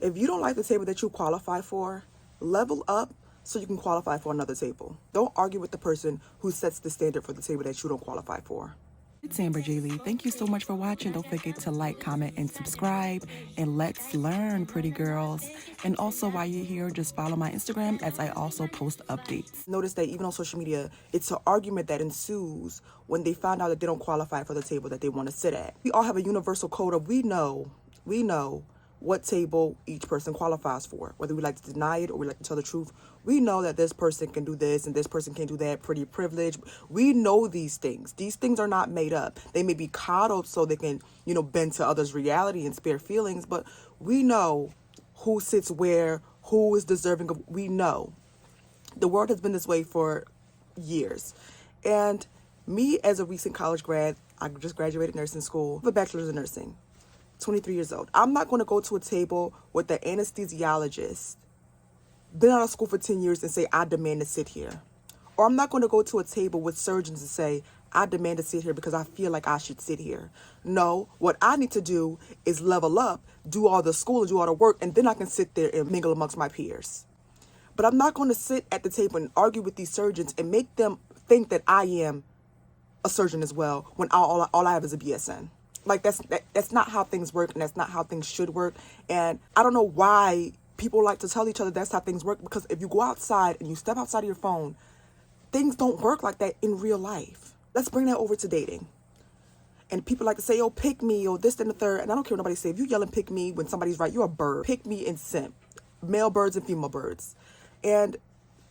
If you don't like the table that you qualify for, level up so you can qualify for another table. Don't argue with the person who sets the standard for the table that you don't qualify for. It's Amber J. Lee. Thank you so much for watching. Don't forget to like, comment, and subscribe. And let's learn, pretty girls. And also, while you're here, just follow my Instagram as I also post updates. Notice that even on social media, it's an argument that ensues when they find out that they don't qualify for the table that they want to sit at. We all have a universal code of we know what table each person qualifies for. Whether we like to deny it or we like to tell the truth, we know that this person can do this and this person can do that. Pretty privileged. We know these things. These things are not made up. They may be coddled so they can, bend to others' reality and spare feelings, but we know who sits where, who is deserving of, we know. The world has been this way for years. And me, as a recent college grad, I just graduated nursing school, with a bachelor's in nursing. 23 years old. I'm not going to go to a table with the anesthesiologist, been out of school for 10 years, and say, I demand to sit here. Or I'm not going to go to a table with surgeons and say, I demand to sit here because I feel like I should sit here. No, what I need to do is level up, do all the school, do all the work, and then I can sit there and mingle amongst my peers. But I'm not going to sit at the table and argue with these surgeons and make them think that I am a surgeon as well when all I have is a BSN. Like, that's not how things work, and that's not how things should work. And I don't know why people like to tell each other that's how things work, because if you go outside and you step outside of your phone, things don't work like that in real life. Let's bring that over to dating. And people like to say, oh, pick me, or this and the third. And I don't care what nobody say. If you yell and pick me when somebody's right, you're a bird. Pick me and simp. Male birds and female birds. And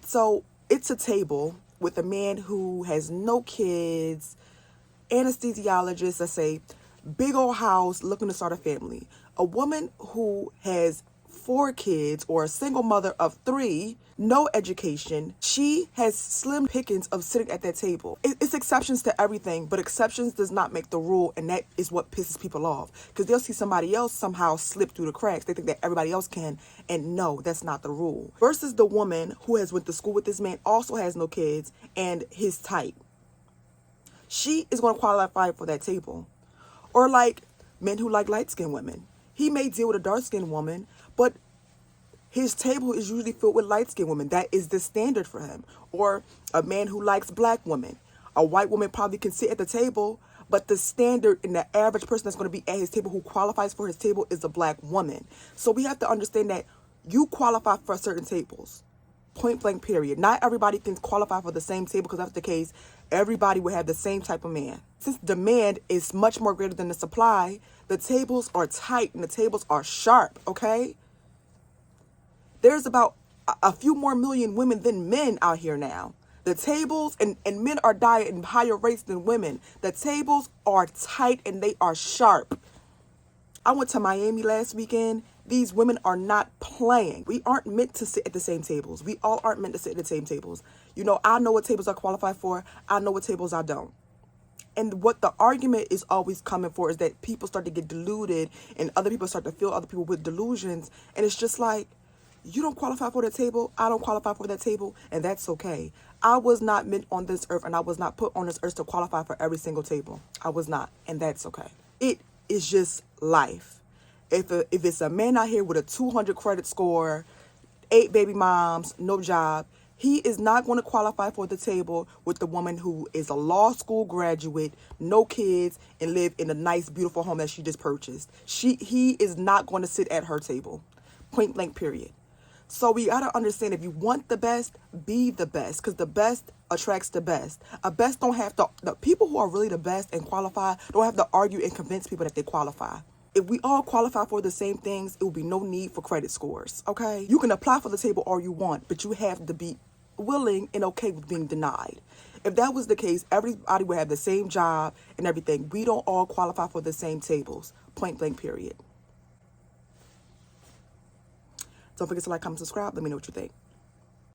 so it's a table with a man who has no kids, anesthesiologist, let's say, big old house, looking to start a family. A woman who has 4 kids, or a single mother of 3, no education. She has slim pickings of sitting at that table. It's exceptions to everything, but exceptions does not make the rule, and that is what pisses people off. Because they'll see somebody else somehow slip through the cracks. They think that everybody else can, and no, that's not the rule. Versus the woman who has went to school with this man, also has no kids, and his type. She is going to qualify for that table. Or like men who like light-skinned women. He may deal with a dark-skinned woman, but his table is usually filled with light-skinned women. That is the standard for him. Or a man who likes black women. A white woman probably can sit at the table, but the standard and the average person that's going to be at his table who qualifies for his table is a black woman. So we have to understand that you qualify for certain tables. Point blank, period. Not everybody can qualify for the same table, because if that's the case, everybody will have the same type of man. Since demand is much more greater than the supply, the tables are tight and the tables are sharp, okay? There's about a few more million women than men out here now. The tables, and men are dying in higher rates than women. The tables are tight and they are sharp. I went to Miami last weekend. These women are not playing. We aren't meant to sit at the same tables. We all aren't meant to sit at the same tables. I know what tables I qualify for. I know what tables I don't. And what the argument is always coming for is that people start to get deluded and other people start to fill other people with delusions. And it's just like, you don't qualify for that table. I don't qualify for that table. And that's okay. I was not meant on this earth, and I was not put on this earth to qualify for every single table. I was not. And that's okay. It is just life. If it's a man out here with a 200 credit score, 8 baby moms, no job, he is not going to qualify for the table with the woman who is a law school graduate, no kids, and live in a nice, beautiful home that she just purchased. He is not going to sit at her table. Point blank, period. So we got to understand, if you want the best, be the best, because the best attracts the best. The people who are really the best and qualify don't have to argue and convince people that they qualify. If we all qualify for the same things, it will be no need for credit scores, okay? You can apply for the table all you want, but you have to be willing and okay with being denied. If that was the case, everybody would have the same job and everything. We don't all qualify for the same tables. Point blank, period. Don't forget to like, comment, subscribe. Let me know what you think.